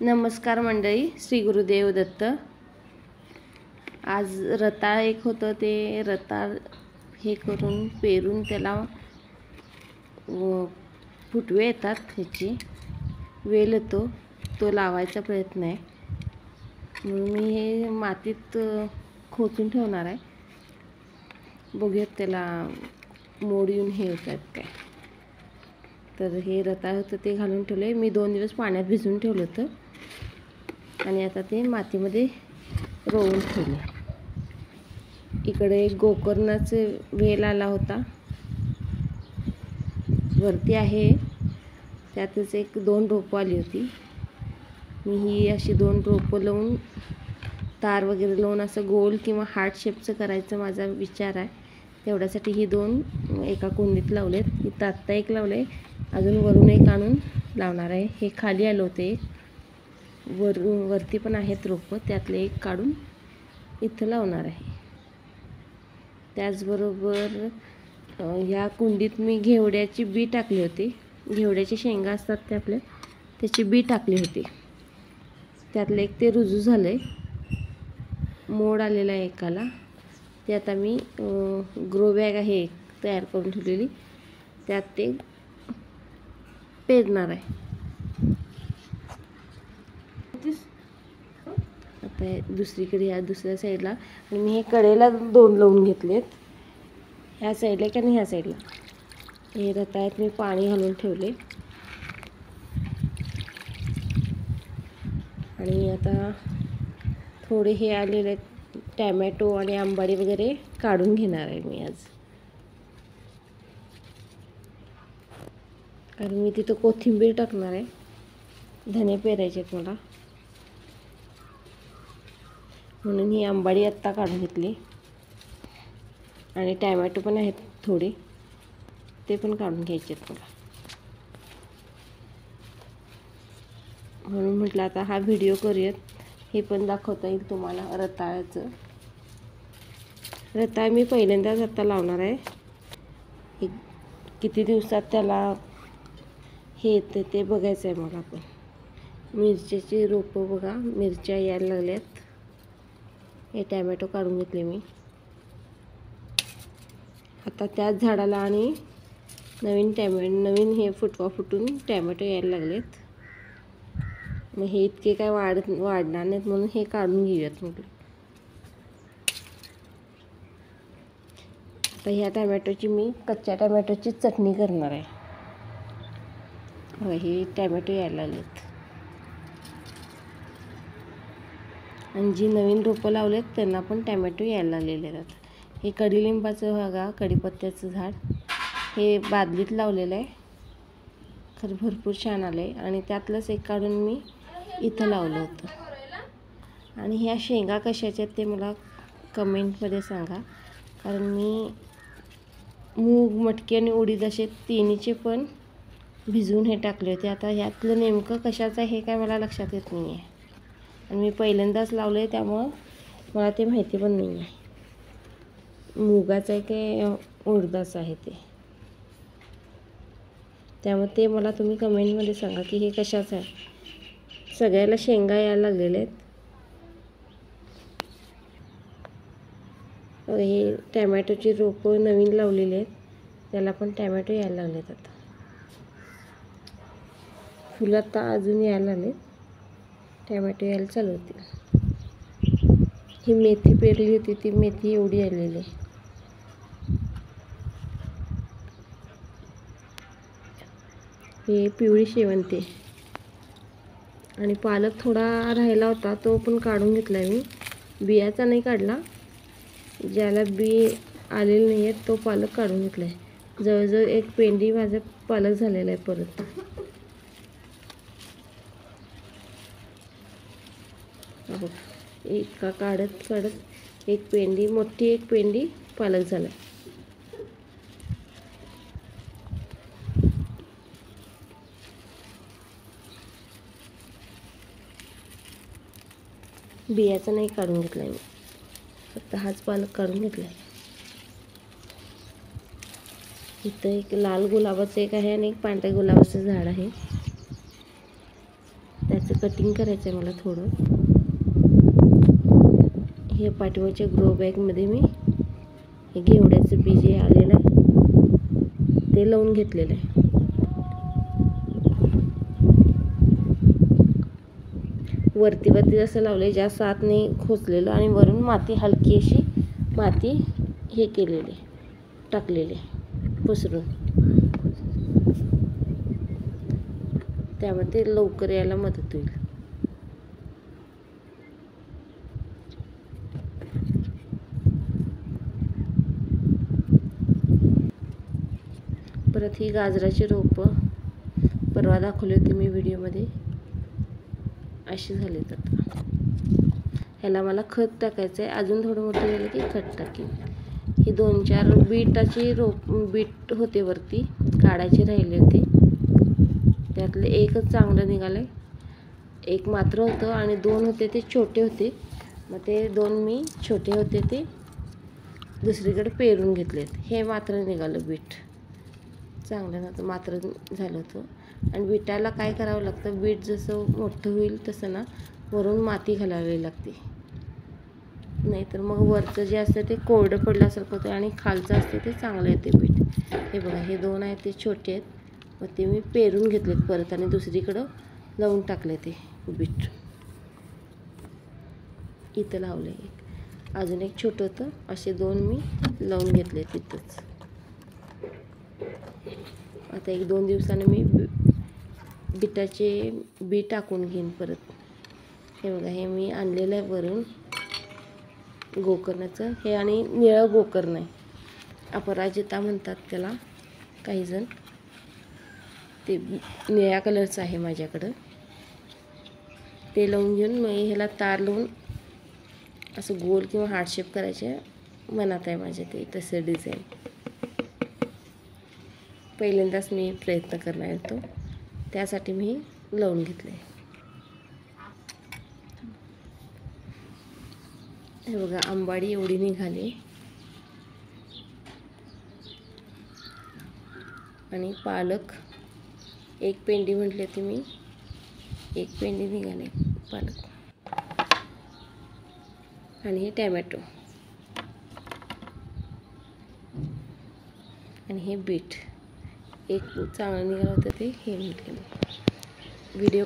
नमस्कार मंडळी, श्री गुरुदेव दत्त। आज रताळ एक होतं, ते रताळ हे करून पेरून त्याला फुटवे येतात, ह्याची वेल येतो, तो लावायचा प्रयत्न आहे। म्हणून मी हे मातीत खोचून ठेवणार आहे। बघूयात त्याला मोड येऊन हे होतात काय। तर हे रताळ होतं ते घालून ठेवले मी, 2 दिवस पाण्यात भिजवून ठेवलं होतं आणि आता ते मातीमध्ये रोवून ठेवले। इकडे एक गोकर्णाचे वेल आला होता, वरती आहे, त्यातच 1-2 रोपं आली होती। मी ही अशी 2 रोपं लावून तार वगैरे लावून असं गोल किंवा हार्ट शेपचं करायचं माझा विचार आहे। तेवढ्यासाठी ही 2 एका कुंडीत लावलेत। इथं आत्ता एक लावले, अजून वरून एक आणून लावणार आहे। हे खाली आलं होते, वरती पण आहेत रोपं, त्यातले एक काढून इथं लावणार आहे। त्याचबरोबर ह्या कुंडीत मी घेवड्याची बी टाकली होती। घेवड्याची शेंगा असतात ते आपल्या, त्याची बी टाकली होती। त्यातलं एक ते रुजू झालंय, मोड आलेला आहे एकाला। ते आता मी ग्रो बॅग आहे तयार करून ठेवलेली, त्यात ते पेरणार आहे। आता दुसरीकडे ह्या दुसऱ्या साईडला, आणि मी हे कडेला 2 लावून घेतलेत, ह्या साईडला की आणि ह्या साईडला। हे रताळ्यात मी पाणी घालून ठेवले आणि आता थोडे हे आलेले टॅमॅटो आणि आंबाडी वगैरे काढून घेणार आहे मी आज, कारण मी तिथं कोथिंबीर टाकणार आहे। धने पेरायचे आहेत मला, म्हणून ही आंबाडी आत्ता काढून घेतली। आणि टॅमॅटो पण आहेत थोडे, ते पण काढून घ्यायचे आहेत मला। म्हणून म्हटलं आता हा व्हिडिओ करूयात, हे पण दाखवता येईल तुम्हाला रताळ्याचं। रताळ मी पहिल्यांदाच आता लावणार आहे। हे किती दिवसात त्याला हे येतं ते बघायचं आहे मला पण। मिरच्याची रोपं बघा, मिरच्या यायला लागल्यात। हे टॅमॅटो काढून घेतले मी आता त्याच झाडाला, आणि नवीन हे फुटवा फुटून टॅमॅटो यायला लागलेत। मग हे इतके काय वाढणार नाहीत, म्हणून हे काढून घेऊयात म्हटलं। आता ह्या टॅमॅटोची मी कच्च्या टॅमॅटोची चटणी करणार आहे। हे टॅमॅटो यायला लागलेत, आणि जी नवीन रोपं लावलेत त्यांना पण टॅमॅटो यायला लागलेले आहेत। हे कडुलिंबाचं बघा, कढीपत्त्याचं झाड, हे बादलीत लावलेलं आहे, खरं भरपूर छान आलं आहे। आणि त्यातलंच एक काढून मी इथं लावलं होतं। आणि ह्या शेंगा कशाच्या आहेत ते मला कमेंटमध्ये सांगा, कारण मी मूग, मटकी आणि उडीद असे तिन्हीचे पण भिजवून हे टाकले होते। आता ह्यातलं नेमकं कशाचं आहे हे काय मला लक्षात येत नाही आहे, आणि मी पहिल्यांदाच लावलं आहे, त्यामुळं मला ते माहिती पण नाही आहे मुगाचं आहे की उडदाचं आहे ते। त्यामुळे ते मला तुम्ही कमेंटमध्ये सांगा की हे कशाचं आहे। सगळ्याला शेंगा यायला लागलेल्या आहेत। हे टॅमॅटोची रोपं नवीन लावलेली आहेत, त्याला पण टॅमॅटो यायला लागलेत। आता फुलं आता अजून यायला लागलेत, टॅमॅटो यायला चालू होतील। ही मेथी पेरली होती, ती मेथी एवढी आलेली आहे। हे पिवळी शेवंती, आणि पालक थोडा राहिला होता, तो पण काढून घेतला मी। बियाचा नाही काढला, ज्याला बी आलेले नाही आहेत तो पालक काढून घेतला आहे। जवळजवळ 1 पेंडी माझा पालक झालेला आहे परत। एका काढत 1 पेंडी, मोठी 1 पेंडी पालक झाला। बियाचा नाही काढून घेतला मी, फक्त हाच पालक काढून घेतला आहे। इथं एक लाल गुलाबाचं एक आहे, आणि एक पांढऱ्या गुलाबाचं झाड आहे। त्याचं कटिंग करायचं आहे मला थोडं. हे पाठीमागच्या ग्रो बॅगमध्ये मी हे घेवड्याचं बी जे आलेलं आहे ते लावून घेतलेलं आहे. वरती जसं लावलं आहे, जास्त आत नाही खोचलेलं, आणि वरून माती हलकी अशी माती हे केलेली टाकलेली पसरून, त्यामध्ये लवकर यायला मदत होईल. परत ही गाजराची रोपं परवा दाखवली होती मी व्हिडिओमध्ये, अशी झालीत आता. ह्याला मला खत टाकायचं आहे, अजून थोडं मोठं झालं की खत टाकेन. ही 2-4 बीट होते वरती, काढायचे राहिले होते, त्यातले एकच चांगलं निघालं. एक मात्र होतं आणि 2 होते ते छोटे होते. मग ते 2 मी छोटे होते ते दुसरीकडे पेरून घेतलेत. हे मात्र निघालं बीट, चांगलं नव्हतं, मात्र झालं होतं. आणि बीटाला काय करावं लागतं, बीट जसं मोठं होईल तसं ना वरून माती घालावी लागते, नाहीतर मग वरचं जे असतं ते कोरडं पडल्यासारखं होतं आणि खालचं असते ते चांगलं येते बीट. हे बघा, हे 2 आहेत ते छोटे आहेत, मग ते मी पेरून घेतलेत परत आणि दुसरीकडं लावून टाकले ते बीट. इथं लावलं एक, अजून एक छोटं होतं, असे 2 मी लावून घेतले तिथंच. आता 1-2 दिवसानं मी बीटाचे बी टाकून घेईन परत. हे बघा, हे मी आणलेलं आहे वरून गोकर्णाचं, हे आणि निळं गोकर्ण आहे, अपराजिता म्हणतात त्याला काही जण, ते निळ्या कलरचं आहे माझ्याकडं. ते लावून घेऊन मग ह्याला तार लावून असं गोल किंवा हार्ट शेप करायचे मनात आहे माझ्या, ते तसं डिझाईन. पहिल्यांदाच मी प्रयत्न करणार होतो, त्यासाठी मी लावून घेतले. हे बघा, आंबाडी एवढी निघाली आणि पालक एक पेंडी म्हटली होती मी, एक पेंडी निघाले पालक. आणि हे टॅमॅटो आणि हे बीट एक चांगलं निघालं होतं ते हे म्हटलं. व्हिडिओ